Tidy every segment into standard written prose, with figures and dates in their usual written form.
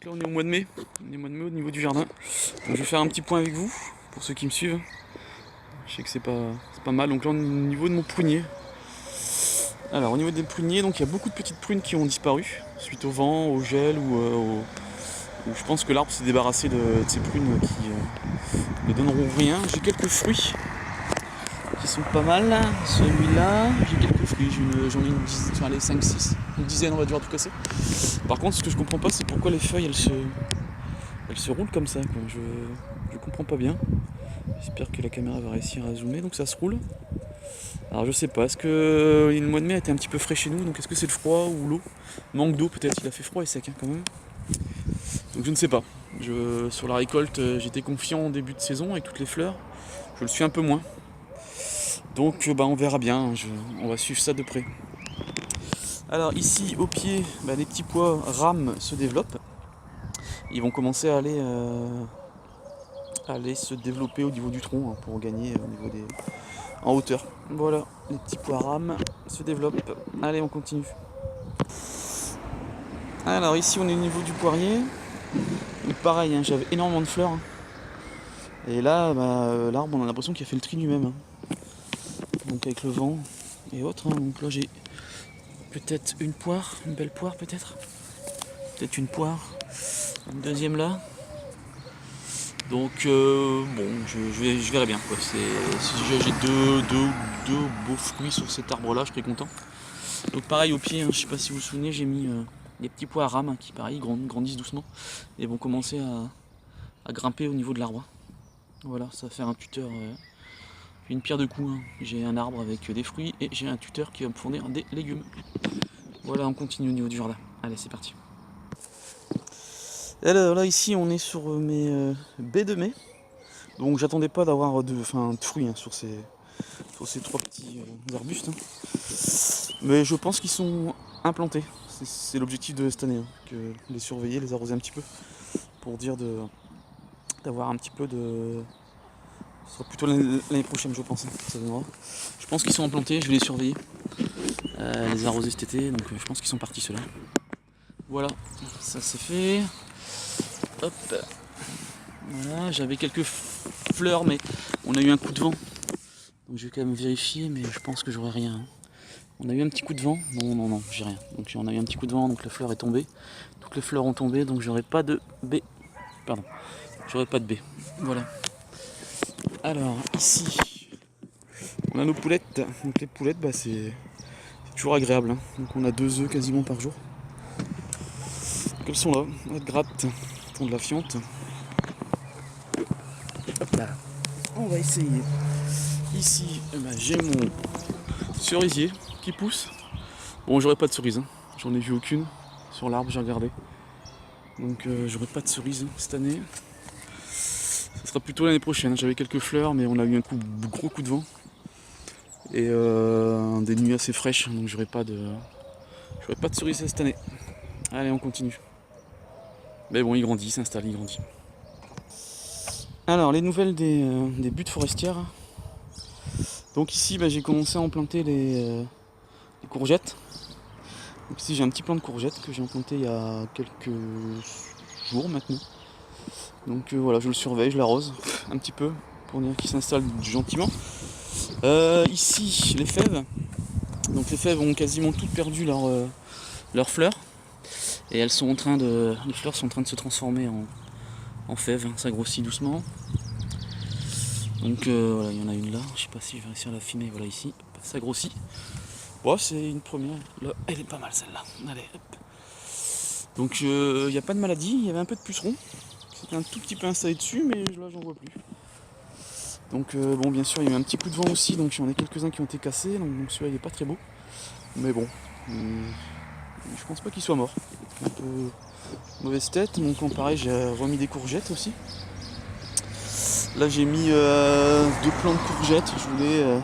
Donc là on est au mois de mai, au niveau du jardin. Donc je vais faire un petit point avec vous, pour ceux qui me suivent. Je sais que c'est pas mal, donc là on est au niveau de mon prunier. Alors au niveau des pruniers, donc il y a beaucoup de petites prunes qui ont disparu, suite au vent, au gel ou je pense que l'arbre s'est débarrassé de ces prunes qui ne donneront rien. J'ai quelques fruits qui sont pas mal. Celui-là, j'ai quelques fruits, j'en ai une dizaine, enfin les 5-6, une dizaine on va devoir tout casser. Par contre ce que je comprends pas c'est pourquoi les feuilles elles se roulent comme ça, quoi. Je comprends pas bien. J'espère que la caméra va réussir à zoomer, donc ça se roule. Alors je sais pas, est-ce que le mois de mai a été un petit peu frais chez nous, donc est-ce que c'est le froid ou l'eau? Manque d'eau peut-être, il a fait froid et sec quand même. Donc je ne sais pas. Sur la récolte, j'étais confiant en début de saison avec toutes les fleurs. Je le suis un peu moins. Donc on verra bien, on va suivre ça de près. Alors ici au pied, les petits pois rames se développent. Ils vont commencer à aller se développer au niveau du tronc pour gagner au niveau en hauteur. Voilà, les petits pois rames se développent. Allez, on continue. Alors ici on est au niveau du poirier. Donc pareil, j'avais énormément de fleurs. Et là, l'arbre on a l'impression qu'il a fait le tri lui-même. Donc avec le vent et autres. Donc là j'ai peut-être une poire, une belle poire peut-être. Peut-être une poire. Une deuxième là. Donc je verrai bien quoi. Si j'ai deux beaux fruits sur cet arbre là, je serai content. Donc pareil au pied, je sais pas si vous vous souvenez, j'ai mis des petits pois à rames qui pareil grandissent doucement et vont commencer à grimper au niveau de l'arbre. Voilà, ça va faire un tuteur, une pierre de coups. J'ai un arbre avec des fruits et j'ai un tuteur qui va me fournir des légumes. Voilà, on continue au niveau du jardin. Allez, c'est parti. Alors là ici on est sur mes baies de mai. Donc j'attendais pas d'avoir de fruits sur ces trois petits arbustes. Mais je pense qu'ils sont implantés. C'est l'objectif de cette année, que les surveiller, les arroser un petit peu. Pour dire d'avoir un petit peu de. Ce sera plutôt l'année prochaine je pense. Ça viendra. Je pense qu'ils sont implantés, je vais les surveiller. Les arroser cet été, donc je pense qu'ils sont partis ceux-là. Voilà, ça c'est fait. Hop. Voilà, j'avais quelques fleurs mais on a eu un coup de vent. Donc je vais quand même vérifier mais je pense que j'aurai rien. On a eu un petit coup de vent. Non, j'ai rien. Donc on a eu un petit coup de vent, donc la fleur est tombée. Toutes les fleurs ont tombé, donc j'aurai pas de baies. Pardon. J'aurai pas de baies. Voilà. Alors ici, on a nos poulettes. Donc les poulettes, c'est toujours agréable. Donc on a 2 œufs quasiment par jour. Donc elles sont là, elles grattent, font de la fiente. Hop là. On va essayer. Ici, j'ai mon cerisier qui pousse. Bon, j'aurai pas de cerise, j'en ai vu aucune sur l'arbre, j'ai regardé. Donc j'aurai pas de cerise cette année. Ce sera plutôt l'année prochaine. J'avais quelques fleurs, mais on a eu un gros coup de vent. Et des nuits assez fraîches, donc j'aurai pas de cerise cette année. Allez, on continue. Mais bon, il grandit, il s'installe, il grandit. Alors, les nouvelles des buttes forestières. Donc ici, j'ai commencé à implanter les courgettes. Donc ici, j'ai un petit plant de courgettes que j'ai implanté il y a quelques jours maintenant. Donc voilà, je le surveille, je l'arrose un petit peu pour dire qu'il s'installe gentiment. Ici, les fèves. Donc les fèves ont quasiment toutes perdu leurs fleurs. Et les fleurs sont en train de se transformer en fèves, ça grossit doucement. Donc voilà, il y en a une là, je sais pas si je vais réussir à la filmer, voilà ici, ça grossit. Bon, c'est une première, là, elle est pas mal celle-là. Allez, hop. Donc il n'y a pas de maladie, il y avait un peu de pucerons. C'était un tout petit peu installé dessus, mais là j'en vois plus. Donc bien sûr il y a eu un petit coup de vent aussi, donc j'en ai quelques-uns qui ont été cassés, donc celui-là il est pas très beau. Mais bon, je pense pas qu'il soit mort. Un peu mauvaise tête, donc pareil j'ai remis des courgettes aussi. Là j'ai mis 2 plants de courgettes, je voulais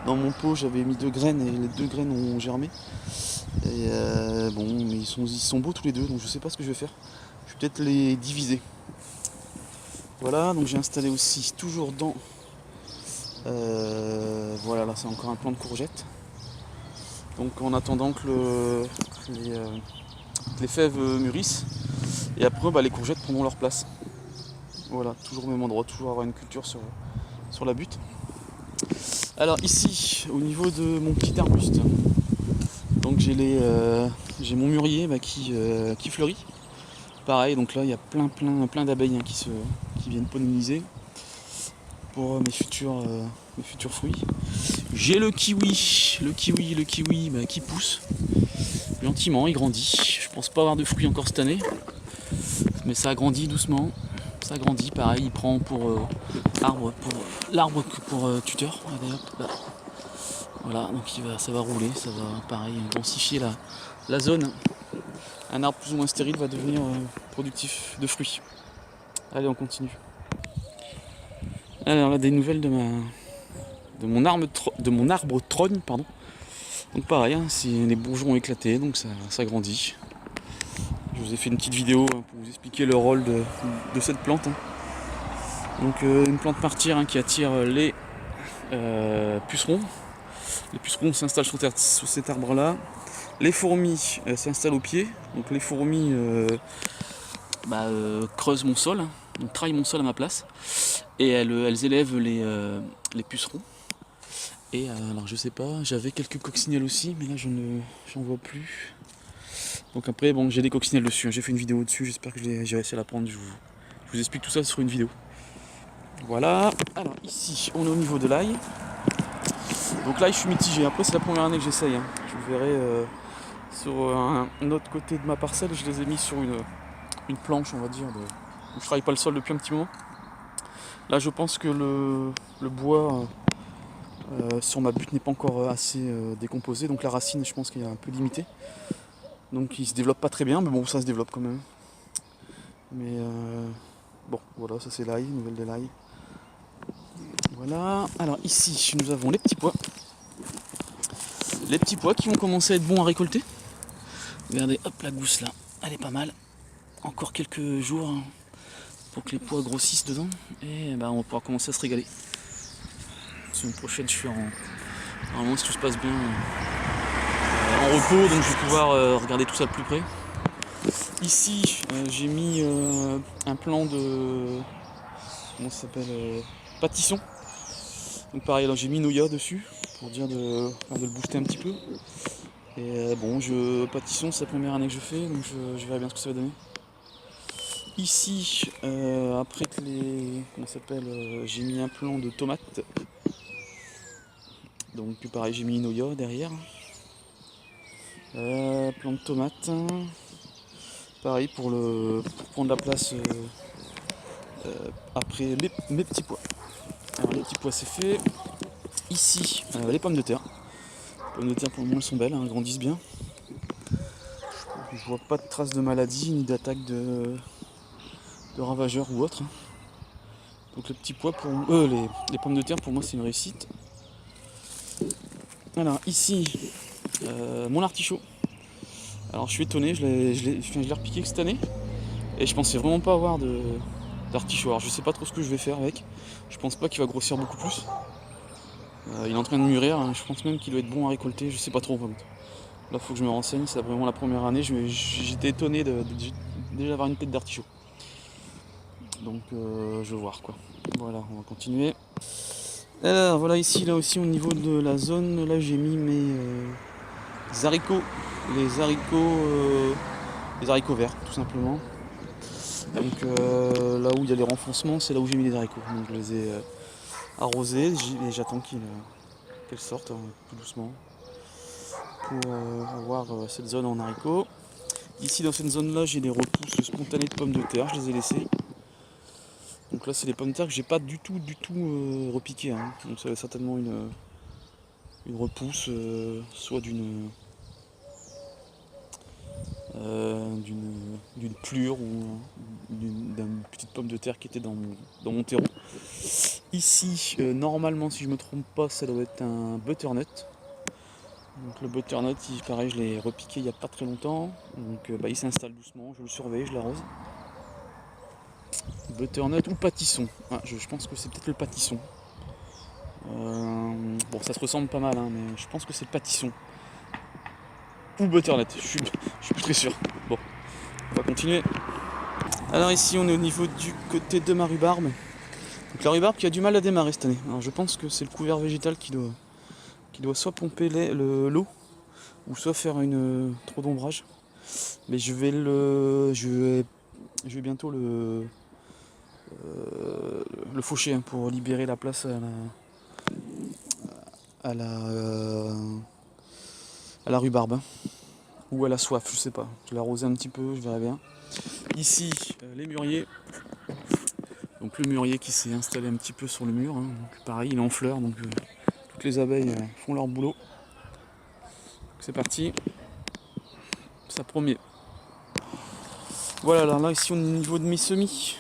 dans mon pot j'avais mis 2 graines et les 2 graines ont germé. Et mais ils sont beaux tous les deux, donc je sais pas ce que je vais faire. Je vais peut-être les diviser. Voilà, donc j'ai installé aussi toujours dans voilà, là c'est encore un plant de courgettes. Donc en attendant que les fèves mûrissent, Et après les courgettes prendront leur place. Voilà, toujours au même endroit, toujours avoir une culture sur la butte. Alors ici, au niveau de mon petit arbuste, donc j'ai mon mûrier qui fleurit. Pareil, donc là il y a plein d'abeilles qui viennent polliniser pour mes futurs fruits. J'ai le kiwi qui pousse gentiment, il grandit. Je pense pas avoir de fruits encore cette année, mais ça grandit doucement. Ça grandit, pareil, il prend pour l'arbre pour tuteur. Allez, hop, là. Voilà, donc ça va rouler, ça va pareil densifier la zone. Un arbre plus ou moins stérile va devenir productif de fruits. Allez, on continue. Alors là, des nouvelles de mon arbre trogne, pardon. Donc pareil, hein, les bourgeons ont éclaté, donc ça grandit. Je vous ai fait une petite vidéo pour vous expliquer le rôle de cette plante. Hein. Donc une plante martyre qui attire les pucerons. Les pucerons s'installent sur cet arbre là. Les fourmis s'installent au pied. Donc les fourmis creusent mon sol, donc travaillent mon sol à ma place. Et elles élèvent les pucerons. Et alors je sais pas, j'avais quelques coccinelles aussi, mais là j'en vois plus. Donc après bon, j'ai des coccinelles dessus, j'ai fait une vidéo dessus, j'espère que j'ai réussi à la prendre. Je vous explique tout ça sur une vidéo. Voilà, alors ici on est au niveau de l'ail. Donc l'ail je suis mitigé, après c'est la première année que j'essaye. Hein. Je vous verrai sur un autre côté de ma parcelle, je les ai mis sur une planche on va dire. Je travaille pas le sol depuis un petit moment. Là je pense que le bois sur ma butte n'est pas encore assez décomposé, donc la racine je pense qu'elle est un peu limitée. Donc il se développe pas très bien, mais bon ça se développe quand même. Mais bon voilà, ça c'est l'ail, nouvelle de l'ail. Voilà, alors ici nous avons les petits pois. Les petits pois qui vont commencer à être bons à récolter. Regardez, hop la gousse là, elle est pas mal. Encore quelques jours pour que les pois grossissent dedans. Et on va pouvoir commencer à se régaler. La semaine prochaine je suis normalement si tout se passe bien en repos, donc je vais pouvoir regarder tout ça de plus près. Ici j'ai mis un plan de comment ça s'appelle pâtisson. Donc pareil, alors j'ai mis Noya dessus pour dire de le booster un petit peu. Et bon, pâtisson c'est la première année que je fais, donc je verrai bien ce que ça va donner. Ici, après que comment ça s'appelle, j'ai mis un plan de tomates. Donc pareil, j'ai mis Noya derrière. Plan de tomates. Pareil pour prendre la place après mes petits pois. Alors les petits pois c'est fait. Ici, les pommes de terre. Les pommes de terre pour le moment elles sont belles, elles grandissent bien. Je vois pas de traces de maladie ni d'attaque de ravageurs ou autre. Donc les petits pois les pommes de terre pour moi c'est une réussite. Alors ici, mon artichaut. Alors je suis étonné, je l'ai repiqué cette année. Et je pensais vraiment pas avoir d'artichaut. Alors je sais pas trop ce que je vais faire avec. Je pense pas qu'il va grossir beaucoup plus. Il est en train de mûrir, hein. Je pense même qu'il doit être bon à récolter, je sais pas trop. Là faut que je me renseigne, c'est vraiment la première année. J'étais étonné de déjà avoir une tête d'artichaut. Donc je vais voir quoi. Voilà, on va continuer. Alors voilà ici là aussi au niveau de la zone, là j'ai mis mes haricots. Les haricots verts tout simplement. Donc là où il y a les renfoncements, c'est là où j'ai mis les haricots. Donc je les ai arrosés et j'attends qu'elles sortent tout doucement pour avoir cette zone en haricots. Ici dans cette zone là j'ai des repousses spontanées de pommes de terre, je les ai laissées. Donc là c'est des pommes de terre que j'ai pas du tout repiquées. Hein. Donc ça va certainement une repousse, soit d'une plure ou d'une petite pomme de terre qui était dans mon terreau. Ici, normalement, si je me trompe pas, ça doit être un butternut. Donc le butternut, pareil, je l'ai repiqué il n'y a pas très longtemps. Donc il s'installe doucement, je le surveille, je l'arrose. Butternut ou pâtisson. Ah, je pense que c'est peut-être le pâtisson. Bon, ça se ressemble pas mal, hein, mais je pense que c'est le pâtisson. Ou butternut, je suis plus très sûr. Bon, on va continuer. Alors ici on est au niveau du côté de ma rhubarbe. Donc la rhubarbe qui a du mal à démarrer cette année. Alors je pense que c'est le couvert végétal qui doit soit pomper l'eau ou soit faire trop d'ombrage. Mais je vais bientôt le faucher hein, pour libérer la place à la rhubarbe. Hein. Ou à la soif, je sais pas. Je vais l'arroser un petit peu, je verrai bien. Ici, les mûriers. Donc le mûrier qui s'est installé un petit peu sur le mur. Hein. Donc, pareil, il est en fleurs, donc toutes les abeilles font leur boulot. C'est parti. Ça promet. Voilà, alors là ici on est au niveau de mes semis.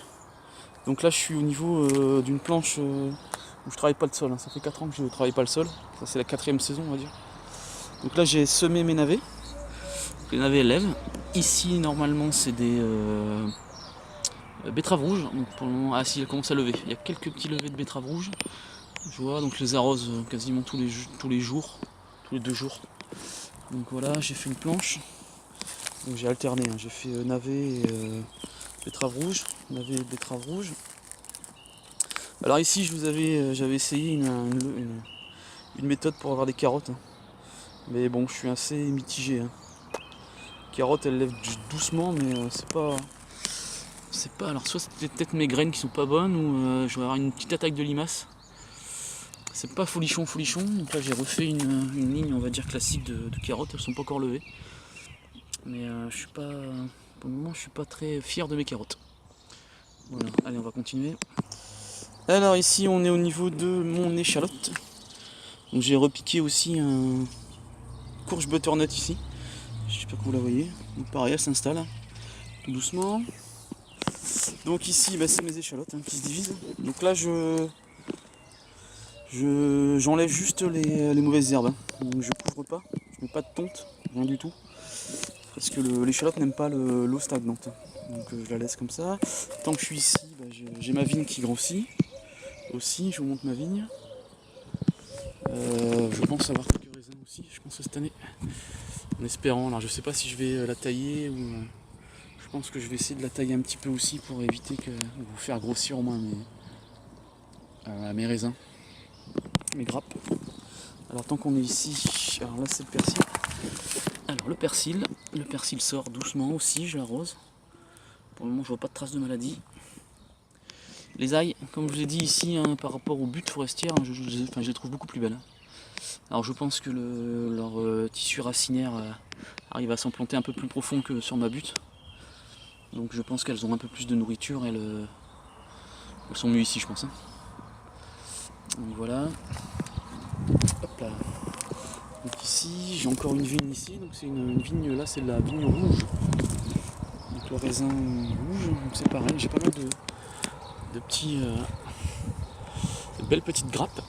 Donc là je suis au niveau d'une planche où je travaille pas le sol. Hein. Ça fait 4 ans que je ne travaille pas le sol. Ça c'est la 4e saison on va dire. Donc là j'ai semé mes navets. Les navets lèvent. Ici normalement c'est des betteraves rouges. Donc pour le moment, ah si, elles commencent à lever. Il y a quelques petits levées de betteraves rouges. Je vois, donc je les arrose quasiment tous les jours, tous les 2 jours. Donc voilà, j'ai fait une planche. Donc j'ai alterné, hein. J'ai fait navet et betterave rouge, navet et betterave rouge. Alors ici j'avais essayé une méthode pour avoir des carottes. Hein. Mais bon, je suis assez mitigé. Hein. Les carottes elles lèvent doucement, mais c'est pas. Alors soit c'était peut-être mes graines qui sont pas bonnes ou je vais avoir une petite attaque de limaces. C'est pas folichon. Donc là j'ai refait une ligne on va dire classique de carottes, elles sont pas encore levées. Mais je suis pas. Pour le moment je suis pas très fier de mes carottes. Voilà, allez on va continuer. Alors ici on est au niveau de mon échalote. Donc j'ai repiqué aussi un courge butternut ici. J'espère que vous la voyez. Donc pareil elle s'installe tout doucement. Donc ici bah, c'est mes échalotes hein, qui se divisent. Donc là j'enlève juste les mauvaises herbes. Hein. Donc je couvre pas, je mets pas de tonte, rien du tout. Parce que l'échalote n'aime pas l'eau stagnante. Donc je la laisse comme ça. Tant que je suis ici, bah, j'ai ma vigne qui grossit. Aussi, je vous montre ma vigne. Je pense avoir quelques raisins aussi, je pense cette année. En espérant, alors je sais pas si je vais la tailler ou je pense que je vais essayer de la tailler un petit peu aussi pour éviter ou faire grossir au moins mes raisins, mes grappes. Alors tant qu'on est ici, alors là c'est le persil. Alors le persil sort doucement aussi, je l'arrose. Pour le moment je vois pas de traces de maladie. Les ailles, comme je vous ai dit ici, hein, par rapport aux buttes forestières, hein, je les trouve beaucoup plus belles. Alors je pense que leur tissu racinaire arrive à s'implanter un peu plus profond que sur ma butte. Donc je pense qu'elles ont un peu plus de nourriture et elles sont mieux ici je pense. Hein. Donc voilà. Hop là. Donc ici j'ai encore une vigne ici, donc c'est une vigne, là c'est la vigne rouge. Donc le raisin rouge, donc c'est pareil, j'ai pas mal de petits de belles petites grappes.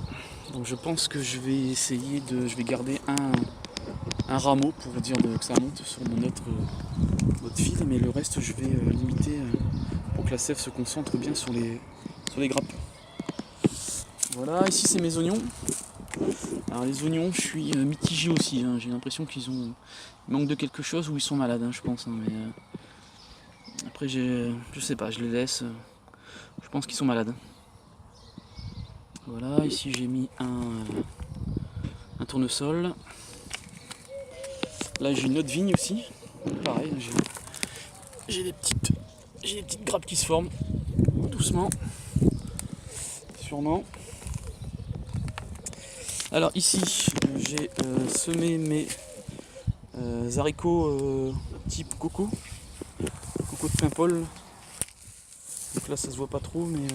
Donc je pense que je vais garder un rameau pour dire que ça monte sur mon autre fil, mais le reste je vais limiter pour que la sève se concentre bien sur les grappes. Voilà, ici c'est mes oignons. Alors les oignons, je suis mitigé aussi, hein. J'ai l'impression qu'ils manquent de quelque chose ou ils sont malades, hein, je pense. Hein, mais après je sais pas, je les laisse. Je pense qu'ils sont malades. Voilà, ici j'ai mis un tournesol. Là j'ai une autre vigne aussi. Pareil, j'ai des petites grappes qui se forment doucement, sûrement. Alors ici j'ai semé mes haricots type coco de Saint-Paul. Donc là ça se voit pas trop, mais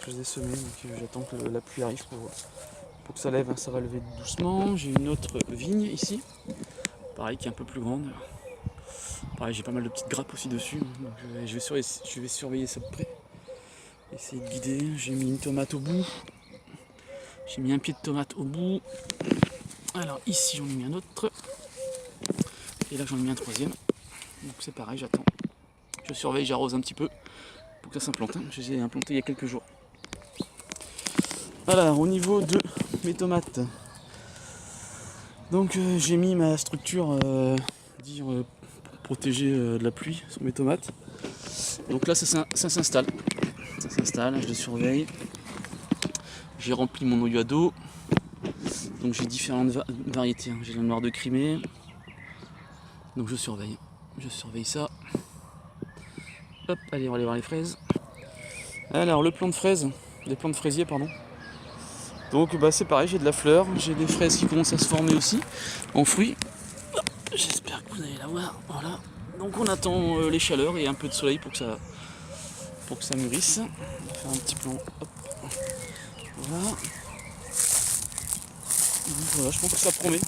je les ai semés, donc j'attends que la pluie arrive pour que ça lève. Hein. Ça va lever doucement. J'ai une autre vigne ici, pareil qui est un peu plus grande. Pareil, j'ai pas mal de petites grappes aussi dessus, donc je vais surveiller ça de près. Essayer de guider. J'ai mis une tomate au bout. J'ai mis un pied de tomate au bout. Alors ici j'en ai mis un autre. Et là j'en ai mis un troisième. Donc c'est pareil, j'attends. Je surveille, j'arrose un petit peu pour que ça s'implante. Je les ai implantés il y a quelques jours. Alors au niveau de mes tomates. Donc j'ai mis ma structure pour protéger de la pluie sur mes tomates. Donc là ça s'installe. Ça s'installe, je le surveille. J'ai rempli mon eau d'eau. Donc j'ai différentes variétés. Hein. J'ai la noire de Crimée. Donc je surveille. Je surveille ça. Hop, allez, on va aller voir les fraises. Alors le plant de fraises, des plants de fraisier pardon. Donc bah c'est pareil, j'ai de la fleur, j'ai des fraises qui commencent à se former aussi en fruits. J'espère que vous allez la voir. Voilà. Donc on attend les chaleurs et un peu de soleil pour que ça mûrisse. On va faire un petit plan. Hop. Voilà. Donc voilà, je pense que ça promet.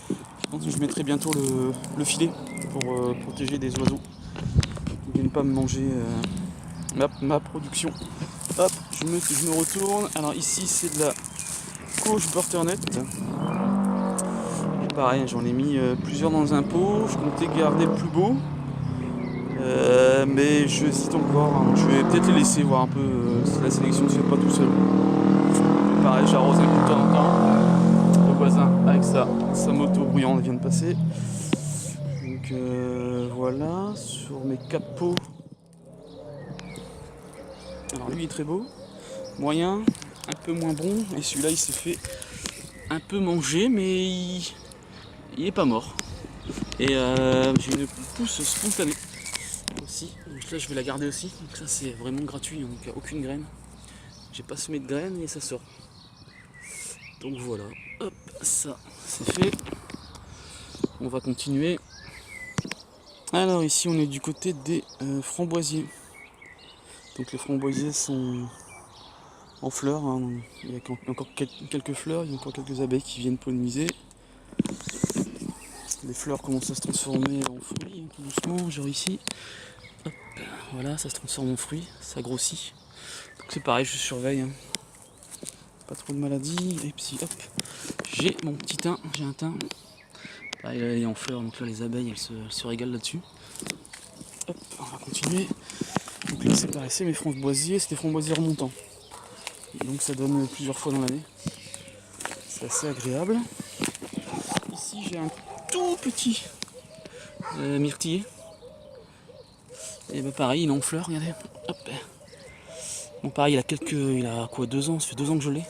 Je pense que je mettrai bientôt le filet pour protéger des oiseaux qui ne viennent pas me manger ma production. Hop, je me retourne. Alors ici c'est de la courge butternut. Pareil, j'en ai mis plusieurs dans un pot. Je comptais garder le plus beau. Mais j'hésite encore. Hein. Je vais peut-être les laisser voir un peu si la sélection ne se fait pas tout seul. Pareil, j'arrose un peu de temps en temps. Le voisin avec sa moto bruyante vient de passer. Donc voilà, sur mes capots. Alors lui il est très beau. Moyen, un peu moins bon. Et celui-là il s'est fait un peu manger, mais il est pas mort. Et j'ai une pousse spontanée aussi. Donc là je vais la garder aussi. Donc ça c'est vraiment gratuit, donc il n'y a aucune graine. J'ai pas semé de graines et ça sort. Donc voilà, hop, ça c'est fait. On va continuer. Alors ici on est du côté des framboisiers. Donc les framboisiers sont en fleurs, hein. Il y a encore quelques fleurs, il y a encore quelques abeilles qui viennent polliniser. Les fleurs commencent à se transformer en fruits, hein, tout doucement, genre ici. Hop, voilà, ça se transforme en fruits, ça grossit. Donc c'est pareil, je surveille. Hein. Pas trop de maladies. Et puis hop, j'ai mon petit thym, j'ai un thym. Là, il est en fleurs, donc là les abeilles elles se régalent là-dessus. Hop, on va continuer. Donc là c'est pareil, c'est mes framboisiers, c'est des framboisiers remontants. Donc ça donne plusieurs fois dans l'année. C'est assez agréable. Ici j'ai un tout petit myrtille. Et bah pareil, il est en fleurs, regardez. Hop. Bon pareil, il a quoi, 2 ans, ça fait 2 ans que je l'ai.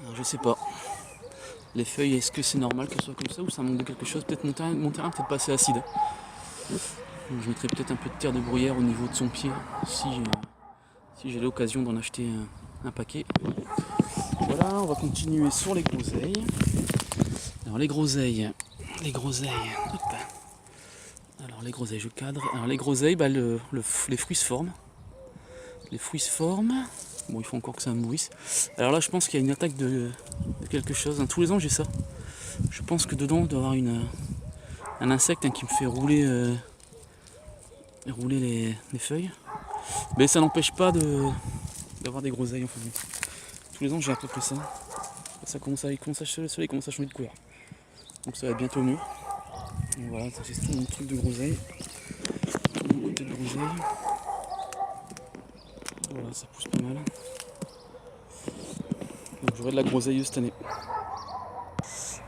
Alors je sais pas. Les feuilles, est-ce que c'est normal qu'elles soient comme ça ou ça manque de quelque chose? Peut-être mon terrain peut-être pas assez acide. Donc je mettrai peut-être un peu de terre de bruyère au niveau de son pied si j'ai l'occasion d'en acheter un paquet. Voilà, on va continuer sur les groseilles. Alors les groseilles, hop. Alors les groseilles, je cadre. Alors les groseilles, bah, les fruits se forment. Les fruits se forment. Bon, il faut encore que ça mûrisse. Alors là, je pense qu'il y a une attaque de quelque chose. Tous les ans, j'ai ça. Je pense que dedans, il doit y avoir un insecte qui me fait rouler les feuilles. Mais ça n'empêche pas d'avoir des groseilles. Enfin, tous les ans, j'ai à peu près ça. Ça commence à le soleil commence à changer de couleur. Donc ça va être bientôt mieux. Donc voilà, ça c'est tout mon truc de groseille. Tout mon côté de groseille. Voilà, ça pousse pas mal. Donc j'aurai de la groseille cette année.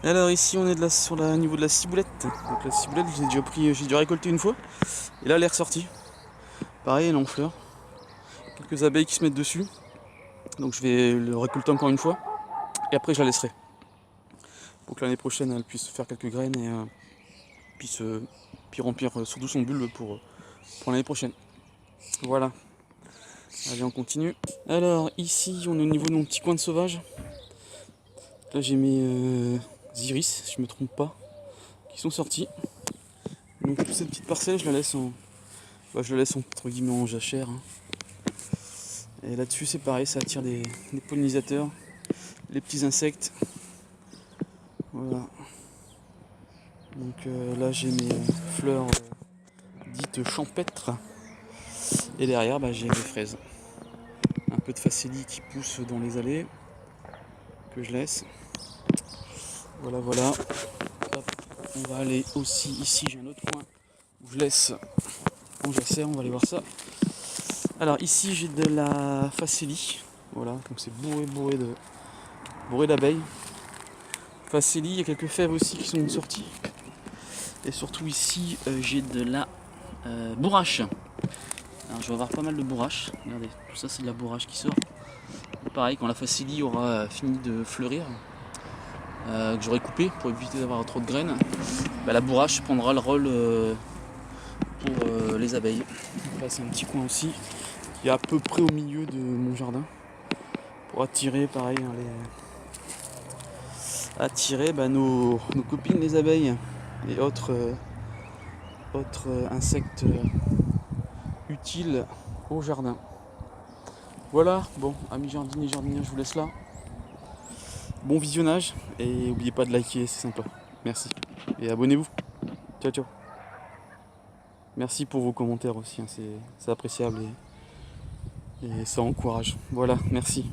Alors ici on est sur le niveau de la ciboulette. Donc la ciboulette j'ai déjà récolté une fois. Et là elle est ressortie. Pareil, elle est en fleurs. Quelques abeilles qui se mettent dessus. Donc je vais le récolter encore une fois. Et après je la laisserai. Pour que l'année prochaine elle puisse faire quelques graines et puis remplir surtout son bulbe pour l'année prochaine. Voilà. Allez, on continue. Alors ici on est au niveau de mon petit coin de sauvage. Là j'ai mes iris, si je me trompe pas, qui sont sortis. Donc toute cette petite parcelle je la laisse entre guillemets en jachère. Hein. Et là-dessus c'est pareil, ça attire des pollinisateurs, les petits insectes. Voilà. Donc là j'ai mes fleurs dites champêtres. Et derrière j'ai mes fraises. Un peu de facélie qui pousse dans les allées. Que je laisse. Voilà. Hop. On va aller aussi ici, j'ai un autre coin où je laisse en jachère, on va aller voir ça. Alors ici j'ai de la facélie. Voilà, donc c'est bourré d'abeilles. Facélie, il y a quelques fèves aussi qui sont sorties. Et surtout ici j'ai de la bourrache. Alors je vais avoir pas mal de bourrache. Regardez, tout ça c'est de la bourrache qui sort. Pareil, quand la facilie aura fini de fleurir, que j'aurai coupé pour éviter d'avoir trop de graines, bah, la bourrache prendra le rôle pour les abeilles. Donc là c'est un petit coin aussi qui est à peu près au milieu de mon jardin pour attirer pareil attirer nos copines les abeilles et autres insectes utiles au jardin. Voilà, bon, amis jardiniers et jardinières, je vous laisse là. Bon visionnage et n'oubliez pas de liker, c'est sympa. Merci. Et abonnez-vous. Ciao ciao. Merci pour vos commentaires aussi, hein, c'est appréciable et ça encourage. Voilà, merci.